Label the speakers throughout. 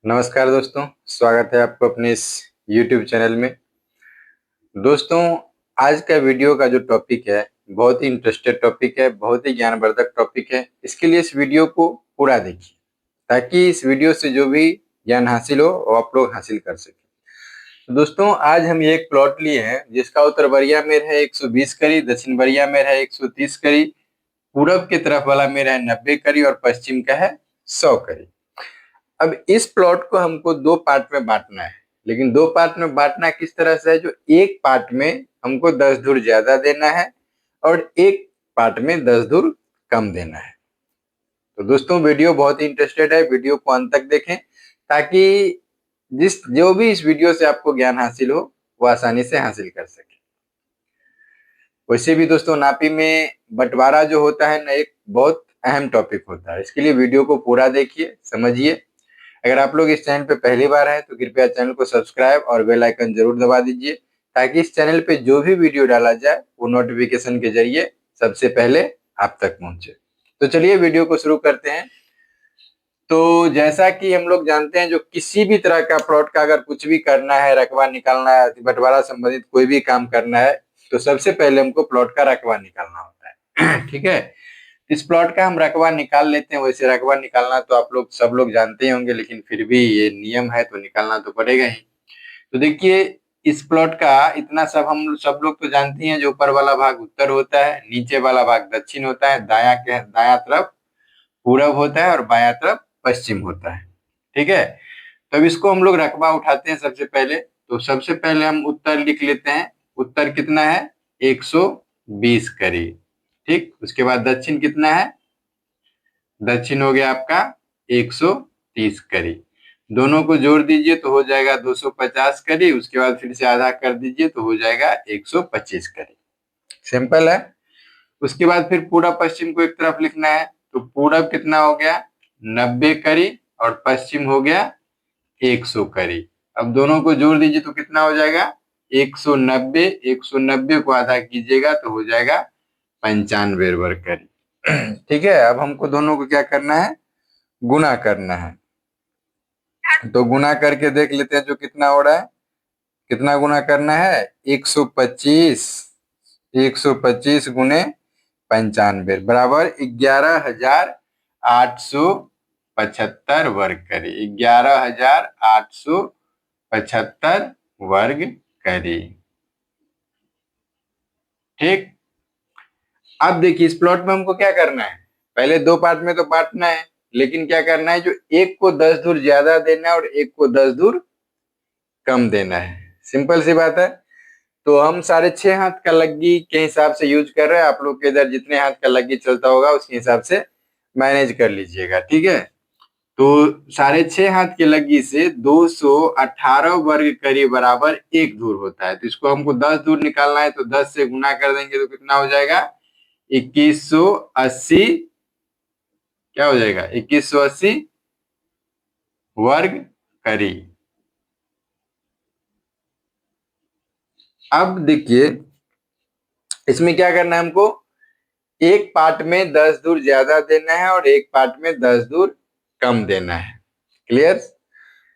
Speaker 1: नमस्कार दोस्तों, स्वागत है आपको अपने इस YouTube चैनल में। दोस्तों, आज का वीडियो का जो टॉपिक है बहुत ही इंटरेस्टेड टॉपिक है, बहुत ही ज्ञानवर्धक टॉपिक है। इसके लिए इस वीडियो को पूरा देखिए ताकि इस वीडियो से जो भी ज्ञान हासिल हो वो आप लोग हासिल कर सकें। तो दोस्तों, आज हम ये एक प्लॉट लिए हैं जिसका उत्तर बरिया में है 120 करी, दक्षिण बरिया में है 130 करी, पूरब की तरफ वाला में है 90 करी और पश्चिम का है 100 करी। अब इस प्लॉट को हमको दो पार्ट में बांटना है, लेकिन दो पार्ट में बांटना किस तरह से है, जो एक पार्ट में हमको 10 धूर ज्यादा देना है और एक पार्ट में 10 धूर कम देना है। तो दोस्तों, वीडियो बहुत ही इंटरेस्टेड है, वीडियो को अंत तक देखें ताकि जो भी इस वीडियो से आपको ज्ञान हासिल हो वो आसानी से हासिल कर सके। वैसे भी दोस्तों, नापी में बंटवारा जो होता है ना, एक बहुत अहम टॉपिक होता है। इसके लिए वीडियो को पूरा देखिए, समझिए। अगर आप लोग इस चैनल पे पहली बार हैं तो कृपया चैनल को सब्सक्राइब और बेल आइकन जरूर दबा दीजिए ताकि इस चैनल पे जो भी वीडियो डाला जाए वो नोटिफिकेशन के जरिए सबसे पहले आप तक पहुंचे। तो चलिए वीडियो को शुरू करते हैं। तो जैसा कि हम लोग जानते हैं, जो किसी भी तरह का प्लॉट का अगर कुछ भी करना है, रकबा निकालना है, बंटवारा संबंधित कोई भी काम करना है, तो सबसे पहले हमको प्लॉट का रकबा निकालना होता है। ठीक है, इस प्लॉट का हम रकबा निकाल लेते हैं। वैसे रकबा निकालना तो आप लोग सब लोग जानते ही होंगे, लेकिन फिर भी ये नियम है तो निकालना तो पड़ेगा ही। तो देखिए, इस प्लॉट का इतना हम सब लोग तो जानते हैं, जो ऊपर वाला भाग उत्तर होता है, नीचे वाला भाग दक्षिण होता है, दाया तरफ पूरब होता है और बाया तरफ पश्चिम होता है। ठीक है, तब इसको हम लोग रकबा उठाते हैं सबसे पहले। तो सबसे पहले हम उत्तर लिख लेते हैं। उत्तर कितना है? 120 करी। ठीक, उसके बाद दक्षिण कितना है? दक्षिण हो गया आपका 130 करी। दोनों को जोड़ दीजिए तो हो जाएगा 250 करी। उसके बाद फिर से आधा कर दीजिए तो हो जाएगा 125 करी। सिंपल है। उसके बाद फिर पूरब पश्चिम को एक तरफ लिखना है। तो पूरब कितना हो गया? 90 करी और पश्चिम हो गया 100 करी। अब दोनों को जोड़ दीजिए तो कितना हो जाएगा? 190। 190 को आधा कीजिएगा तो हो जाएगा 95 वर्ग करी। ठीक है, अब हमको दोनों को क्या करना है? गुना करना है। तो गुना करके देख लेते हैं जो कितना हो रहा है। कितना गुना करना है? 125। 125 गुने 95 बराबर 11,875 वर्ग करी। 11,875 वर्ग करी। ठीक, अब देखिए, इस प्लॉट में हमको क्या करना है? पहले दो पार्ट में तो बांटना है, लेकिन क्या करना है, जो एक को 10 धूर ज्यादा देना है और एक को 10 धूर कम देना है। सिंपल सी बात है। तो हम 6.5 हाथ का लग्गी के हिसाब से यूज कर रहे हैं। आप लोग के इधर जितने हाथ का लग्गी चलता होगा उसके हिसाब से मैनेज कर लीजिएगा। ठीक है, तो 6.5 हाथ की लग्गी से 218 वर्ग करी बराबर एक धूर होता है। तो इसको हमको 10 धूर निकालना है, तो 10 से गुना कर देंगे तो कितना हो जाएगा? 2180। क्या हो जाएगा? 2180 वर्ग करी। अब देखिए, इसमें क्या करना है हमको? एक पार्ट में 10 धूर ज्यादा देना है और एक पार्ट में 10 धूर कम देना है। क्लियर?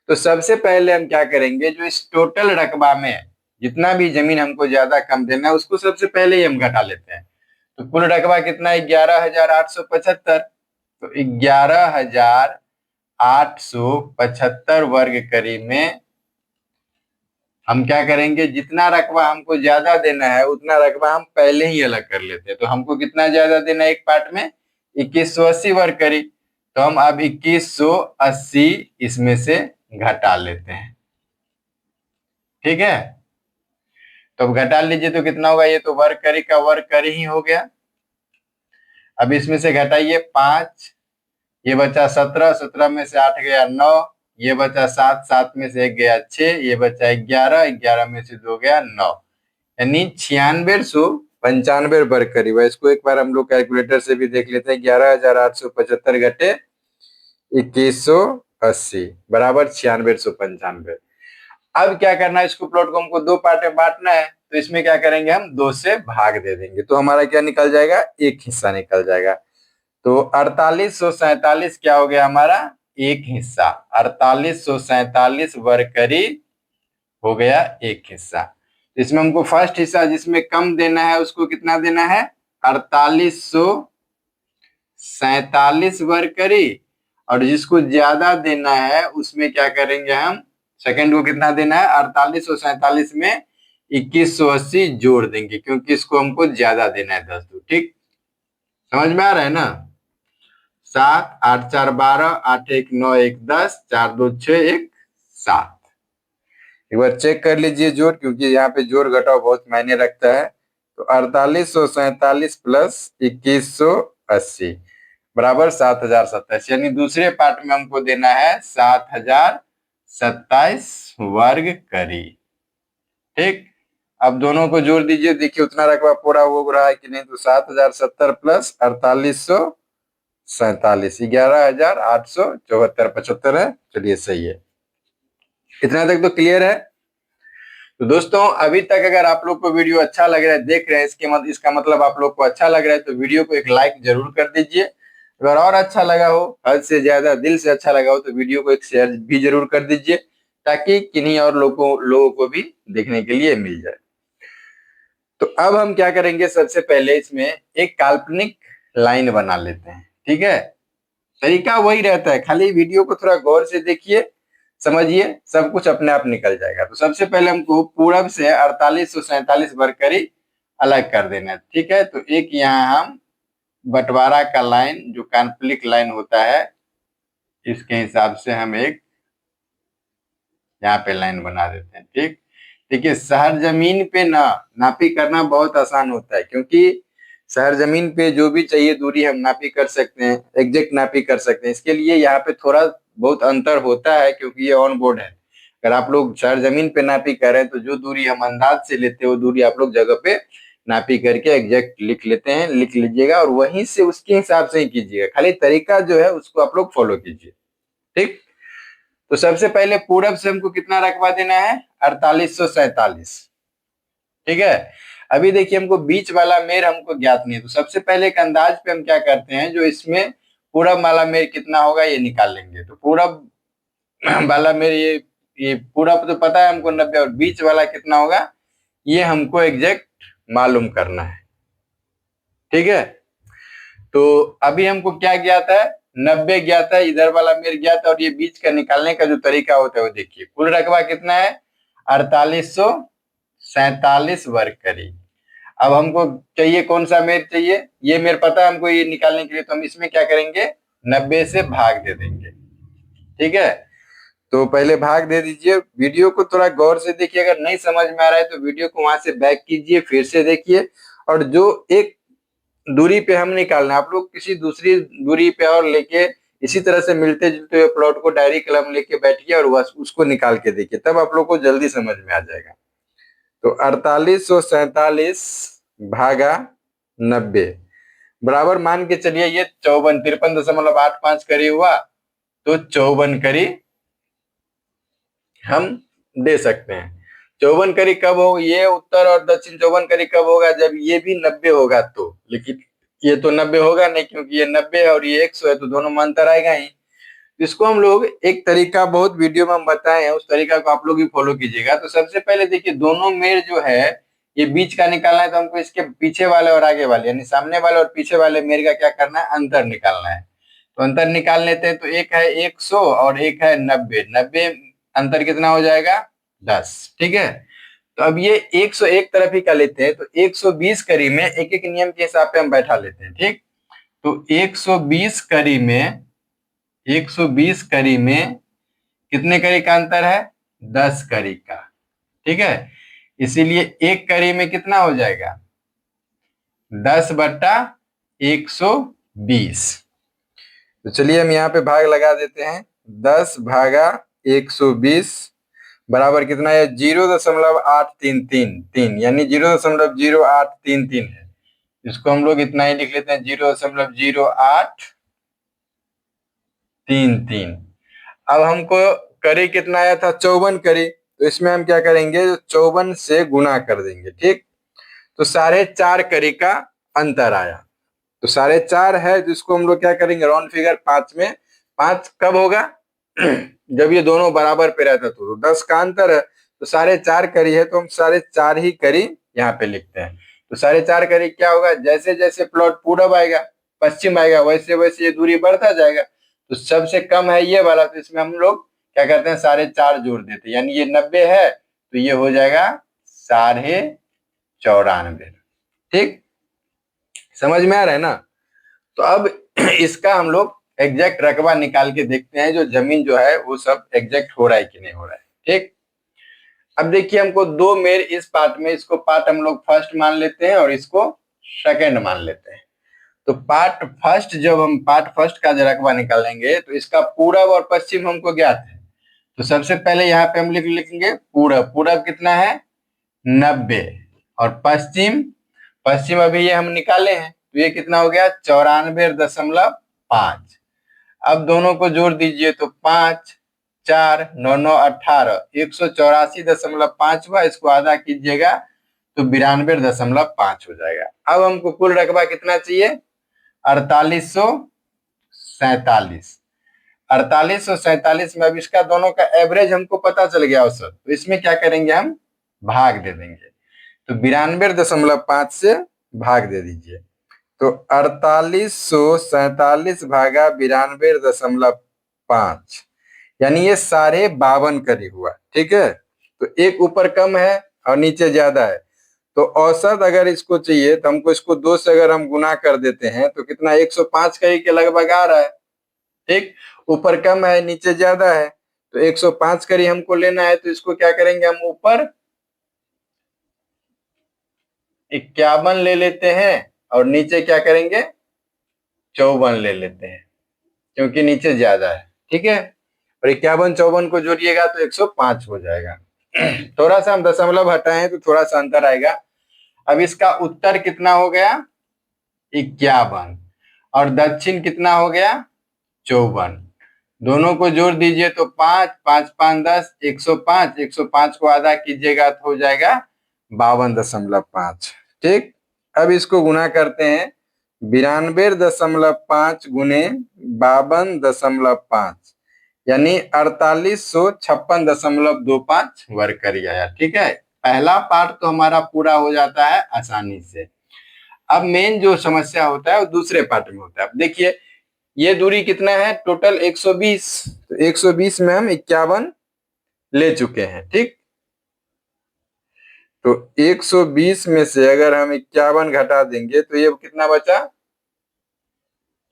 Speaker 1: तो सबसे पहले हम क्या करेंगे, जो इस टोटल रकबा में जितना भी जमीन हमको ज्यादा कम देना है उसको सबसे पहले ही हम घटा लेते हैं। तो कुल रकबा कितना है? 11,875। तो 11,875 वर्ग करी में हम क्या करेंगे, जितना रकबा हमको ज्यादा देना है उतना रकबा हम पहले ही अलग कर लेते हैं। तो हमको कितना ज्यादा देना है एक पार्ट में? 2180 वर्ग करी। तो हम अब 2180 इसमें से घटा लेते हैं। ठीक है, तो अब घटा लीजिए तो कितना होगा? ये तो वर्ग करी का वर्ग करी ही हो गया। अब इसमें से घटाइए 5, ये बचा 17, 17 में से 8 गया 9, ये बचा 7, 7 में से 1 गया 6, ये बचा 11, 11 में से 2 गया 9, यानी 9695 वर्ग करीब है। इसको एक बार हम लोग कैलकुलेटर से भी देख लेते हैं। 11,875 घटे 2180 बराबर 9695। अब क्या करना है, इसको प्लॉट को हमको दो पार्ट में बांटना है। तो इसमें क्या करेंगे, हम 2 से भाग दे देंगे तो हमारा क्या निकल जाएगा? एक हिस्सा निकल जाएगा। तो 4847 क्या हो गया हमारा? एक हिस्सा, 4847 वर्ग करी हो गया एक हिस्सा। इसमें हमको फर्स्ट हिस्सा जिसमें कम देना है उसको कितना देना है, 4847 वर्ग करी, और जिसको ज्यादा देना है उसमें क्या करेंगे हम, सेकंड को कितना देना है, 4847 में 2180 जोड़ देंगे, क्योंकि इसको हमको ज्यादा देना है 10 दो। ठीक, समझ में आ रहा है ना। 7 8 4 12, 8 1 9 1 10, 4 2 6 1 7। एक बार चेक कर लीजिए जोड़, क्योंकि यहाँ पे जोड़ घटाव बहुत मायने रखता है। तो 4847 प्लस 2180 बराबर 7027, यानी दूसरे पार्ट में हमको देना है 7027 वर्ग करी। ठीक, अब दोनों को जोड़ दीजिए, देखिए उतना रकबा पूरा हो रहा है कि नहीं। तो 7070 प्लस 4847, 11874, 75 है। चलिए सही है, इतना तक तो क्लियर है। तो दोस्तों अभी तक अगर आप लोग को वीडियो अच्छा लग रहा है, देख रहे हैं, इसका मतलब आप लोग को अच्छा लग रहा है, तो वीडियो को एक लाइक जरूर कर दीजिए। अगर और अच्छा लगा हो, हद से ज्यादा दिल से अच्छा लगा हो, तो वीडियो को एक शेयर भी जरूर कर दीजिए, ताकि किन्हीं और लोगों को भी देखने के लिए मिल जाए। तो अब हम क्या करेंगे, सबसे पहले इसमें एक काल्पनिक लाइन बना लेते हैं। ठीक है, तरीका वही रहता है, खाली वीडियो को थोड़ा गौर से देखिए, समझिए, सब कुछ अपने आप निकल जाएगा। तो सबसे पहले हमको पूरब से 4847 वर्ग करी अलग कर देना है। ठीक है, तो एक यहाँ हम बंटवारा का लाइन, जो काल्पनिक लाइन होता है, इसके हिसाब से हम एक यहाँ पे लाइन बना देते हैं। ठीक, देखिए शहर जमीन पे नापी करना बहुत आसान होता है, क्योंकि शहर जमीन पे जो भी चाहिए दूरी हम नापी कर सकते हैं, एग्जैक्ट नापी कर सकते हैं। इसके लिए यहाँ पे थोड़ा बहुत अंतर होता है, क्योंकि ये ऑन बोर्ड है। अगर आप लोग शहर जमीन पे नापी कर रहे हैं, तो जो दूरी हम अंदाज से लेते हैं वो दूरी आप लोग जगह पे नापी करके एग्जैक्ट लिख लेते हैं, लिख लीजिएगा, और वहीं से उसके हिसाब से ही कीजिएगा। खाली तरीका जो है उसको आप लोग फॉलो कीजिए। ठीक, तो सबसे पहले पूरब से हमको कितना रकबा देना है, 4847। ठीक है, अभी देखिए हमको बीच वाला मेर हमको ज्ञात नहीं है, तो सबसे पहले एक अंदाज पे हम क्या करते हैं, जो इसमें पूरब वाला मेर कितना होगा ये निकाल लेंगे। तो पूरब वाला मेर ये पूरब तो पता है हमको 90, और बीच वाला कितना होगा ये हमको एग्जैक्ट मालूम करना है। ठीक है, तो अभी हमको क्या ज्ञात है, 90 ज्ञात है, इधर वाला मेर ज्ञात है, और ये बीच का निकालने का जो तरीका होता है वो देखिए। कुल रकबा कितना है, 4847 वर्ग करी। अब हमको चाहिए कौन सा मेर चाहिए, ये मेर पता है हमको ये निकालने के लिए, तो हम इसमें क्या करेंगे, 90 से भाग दे देंगे। ठीक है, तो पहले भाग दे दीजिए। वीडियो को थोड़ा गौर से देखिए, अगर नहीं समझ में आ रहा है तो वीडियो को वहां से बैक कीजिए, फिर से देखिए, और जो एक दूरी पे हम निकालना है, आप लोग किसी दूसरी दूरी पे और लेके इसी तरह से मिलते जुलते हुए प्लॉट को डायरी कलम लेके बैठिए और बस उसको निकाल के देखिए, तब आप लोग को जल्दी समझ में आ जाएगा। तो 4847 भागा 90 बराबर मान के चलिए ये 53.85 करी हुआ, तो 54 करी हम दे सकते हैं। 54 करी कब हो, ये उत्तर और दक्षिण 54 करी कब होगा, जब ये भी 90 होगा तो। लेकिन ये तो 90 होगा नहीं, क्योंकि ये 90 है और ये 100 है, तो दोनों में अंतर आएगा ही। इसको हम लोग एक तरीका बहुत वीडियो में हम बताए हैं, उस तरीका को आप लोग भी फॉलो कीजिएगा। तो सबसे पहले देखिए, दोनों मेर जो है ये बीच का निकालना है, तो हमको इसके पीछे वाले और आगे वाले, यानी सामने वाले और पीछे वाले मेर का क्या करना है, अंतर निकालना है। तो अंतर निकाल लेते हैं, तो एक है 100 और एक है 90। 90 अंतर कितना हो जाएगा, 10। ठीक है, तो अब ये 100 एक तरफ ही कर लेते हैं, तो 120 करी में एक एक नियम के हिसाब से हम बैठा लेते हैं। ठीक, तो 120 करी में कितने करी का अंतर है, 10 करी का। ठीक है, इसीलिए एक करी में कितना हो जाएगा, 10/120। तो चलिए हम यहाँ पे भाग लगा देते हैं, 10 भागा 120 बराबर कितना है, 0.833, यानी 0.0833 है। इसको हम लोग इतना ही लिख लेते हैं, 0.0833। अब हमको करी कितना आया था, 54 करी, तो इसमें हम क्या करेंगे, 54 से गुना कर देंगे। ठीक, तो 4.5 करी का अंतर आया। तो 4.5 है, जिसको हम लोग क्या करेंगे, राउंड फिगर 5 में, 5 कब होगा, जब ये दोनों बराबर पे रहता तो 10 का अंतर है, तो 4.5 करी है तो हम 4.5 ही करी यहाँ पे लिखते हैं। तो 4.5 करी क्या होगा, जैसे जैसे प्लॉट पूरब आएगा पश्चिम आएगा वैसे वैसे ये दूरी बढ़ता जाएगा। तो सबसे कम है ये वाला, तो इसमें हम लोग क्या करते हैं 4.5 जोड़ देते हैं, यानी ये 90 है तो ये हो जाएगा 94.5। ठीक, समझ में आ रहा है ना। तो अब इसका हम लोग एग्जैक्ट रकबा निकाल के देखते हैं, जो जमीन जो है वो सब एग्जैक्ट हो रहा है कि नहीं हो रहा है। ठीक, अब देखिए हमको दो मेर इस पार्ट में, इसको पार्ट हम लोग फर्स्ट मान लेते हैं और इसको सेकंड मान लेते हैं। तो पार्ट फर्स्ट, जब हम पार्ट फर्स्ट का रकबा निकालेंगे तो इसका पूरब और पश्चिम हमको ज्ञात है। तो सबसे पहले यहाँ पे हम लिखेंगे पूरब, पूरब कितना है 90, और पश्चिम, पश्चिम अभी ये हम निकाले हैं तो ये कितना हो गया 94.5। अब दोनों को जोड़ दीजिए तो 5 4 9 9 18, 184.5 हुआ, इसको आधा कीजिएगा तो 92.5 हो जाएगा। अब हमको कुल रकबा कितना चाहिए 4847। 4847 में अब इसका दोनों का एवरेज हमको पता चल गया औसत, तो इसमें क्या करेंगे हम भाग दे देंगे। तो 92.5 से भाग दे दीजिए, तो 4847 भागा 92.5, यानी ये 52.5 करीब हुआ। ठीक है, तो एक ऊपर कम है और नीचे ज्यादा है, तो औसत अगर इसको चाहिए तो हमको इसको 2 से अगर हम गुना कर देते हैं तो कितना 105 करीब के लगभग आ रहा है। ठीक, ऊपर कम है नीचे ज्यादा है, तो 105 करीब हमको लेना है, तो इसको क्या करेंगे हम ऊपर 51 ले लेते हैं और नीचे क्या करेंगे 54 ले लेते हैं, क्योंकि नीचे ज्यादा है। ठीक है, और 51 54 को जोड़िएगा तो 105 हो जाएगा। थोड़ा सा हम दशमलव हटाएं तो थोड़ा सा अंतर आएगा। अब इसका उत्तर कितना हो गया 51, और दक्षिण कितना हो गया 54। दोनों को जोड़ दीजिए तो 5 5 5 10, 105, 105 को आधा कीजिएगा तो हो जाएगा 52.5। ठीक, अब इसको गुना करते हैं 92.5 गुने 52.5, यानी 4856.25 वर्ग कर आया। ठीक है, पहला पार्ट तो हमारा पूरा हो जाता है आसानी से। अब मेन जो समस्या होता है वो दूसरे पार्ट में होता है। अब देखिए ये दूरी कितना है टोटल 120, तो 120 में हम 51 ले चुके हैं। ठीक, तो 120 में से अगर हम 51 घटा देंगे तो ये कितना बचा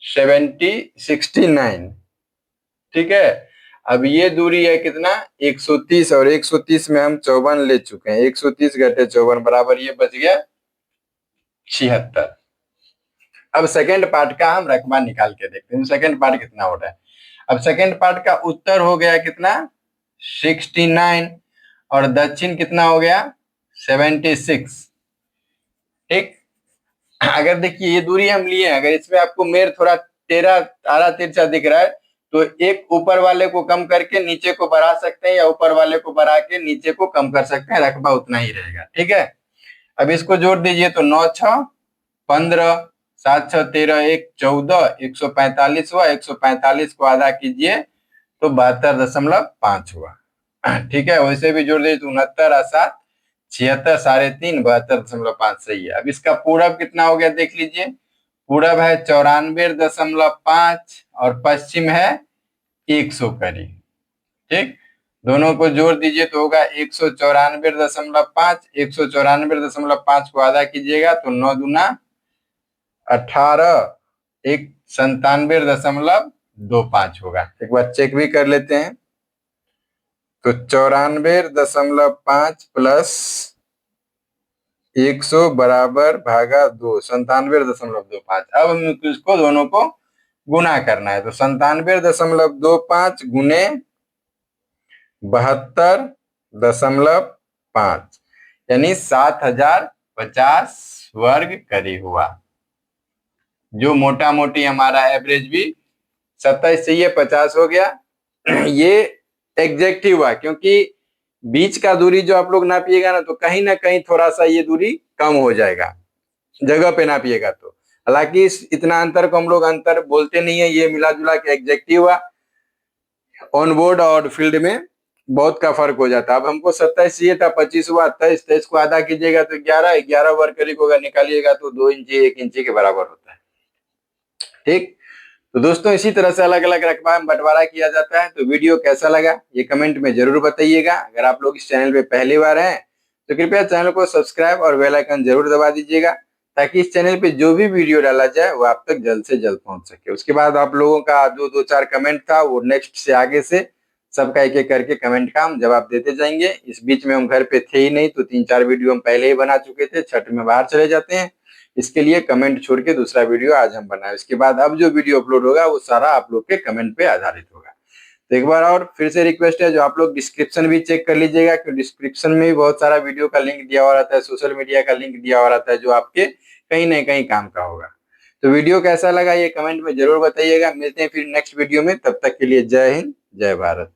Speaker 1: 69। ठीक है, अब ये दूरी है कितना 130, और 130 में हम 54 ले चुके हैं, 130 घटे 54 बराबर ये बच गया 76। अब सेकंड पार्ट का हम रकबा निकाल के देखते हैं सेकंड पार्ट कितना हो रहा है। अब सेकंड पार्ट का उत्तर हो गया कितना 69, और दक्षिण कितना हो गया 76। ठीक, अगर देखिए ये दूरी हम लिए, अगर इसमें आपको मेर थोड़ा तेरा आरा तिरछा दिख रहा है तो एक ऊपर वाले को कम करके नीचे को बढ़ा सकते हैं, या ऊपर वाले को बढ़ा के नीचे को कम कर सकते हैं, रकबा उतना ही रहेगा। ठीक है, अब इसको जोड़ दीजिए तो 9 6 15, 7 6 13, 1 14, 145 हुआ, 145 को आधा कीजिए तो 72.5 हुआ। ठीक है, वैसे भी जोड़ दीजिए तो 69 और 7 76, 3.5, 72.5 सही है। अब इसका पूरब कितना हो गया देख लीजिए, पूरब है 94.5 और पश्चिम है 100 करीब। ठीक, दोनों को जोड़ दीजिए तो होगा 194.5, 194.5 को आधा कीजिएगा तो 9 दूना 18, 1 97.25 होगा। एक बार चेक भी कर लेते हैं, तो 94.5 प्लस 100 बराबर भागा 2, 97.25। अब हम इसको दोनों को गुना करना है, तो 97.25 गुने 72.5, यानी 7050 वर्ग करीब हुआ, जो मोटा मोटी हमारा एवरेज भी 27 से ये 50 हो गया। ये एग्जैक्ट ही हुआ, क्योंकि बीच का दूरी जो आप लोग नापिएगा ना कहीं थोड़ा सा ये दूरी कम हो जाएगा जगह पे नापिएगा तो। हालांकि इतना अंतर को हम लोग अंतर बोलते नहीं है, ये मिला जुला के एग्जैक्ट ही हुआ। ऑन बोर्ड और फील्ड में बहुत का फर्क हो जाता है। अब हमको 27 चाहिए था, 25 हुआ, 23, 23 को आधा कीजिएगा तो 11, 11 वर्ग करीब होगा, निकालिएगा तो 2 इंची 1 इंची के बराबर होता है। ठीक, तो दोस्तों इसी तरह से अलग अलग रकबा में बंटवारा किया जाता है। तो वीडियो कैसा लगा ये कमेंट में जरूर बताइएगा। अगर आप लोग इस चैनल पे पहली बार हैं तो कृपया चैनल को सब्सक्राइब और बेल आइकन जरूर दबा दीजिएगा, ताकि इस चैनल पे जो भी वीडियो डाला जाए वो आप तक जल्द से जल्द पहुंच सके। उसके बाद आप लोगों का जो 2-4 कमेंट था वो नेक्स्ट से आगे से सबका एक एक करके कमेंट का हम जवाब देते जाएंगे। इस बीच में हम घर पे थे ही नहीं, तो 3-4 वीडियो हम पहले ही बना चुके थे, छठ में बाहर चले जाते हैं, इसके लिए कमेंट छोड़ के दूसरा वीडियो आज हम बनाए। इसके बाद अब जो वीडियो अपलोड होगा वो सारा आप लोग के कमेंट पे आधारित होगा। तो एक बार और फिर से रिक्वेस्ट है, जो आप लोग डिस्क्रिप्शन भी चेक कर लीजिएगा, क्योंकि डिस्क्रिप्शन में भी बहुत सारा वीडियो का लिंक दिया हुआ रहता है, सोशल मीडिया का लिंक दिया हुआ रहता है, जो आपके कहीं ना कहीं काम का होगा। तो वीडियो कैसा लगा ये कमेंट में जरूर बताइएगा। मिलते हैं फिर नेक्स्ट वीडियो में, तब तक के लिए जय हिंद, जय भारत।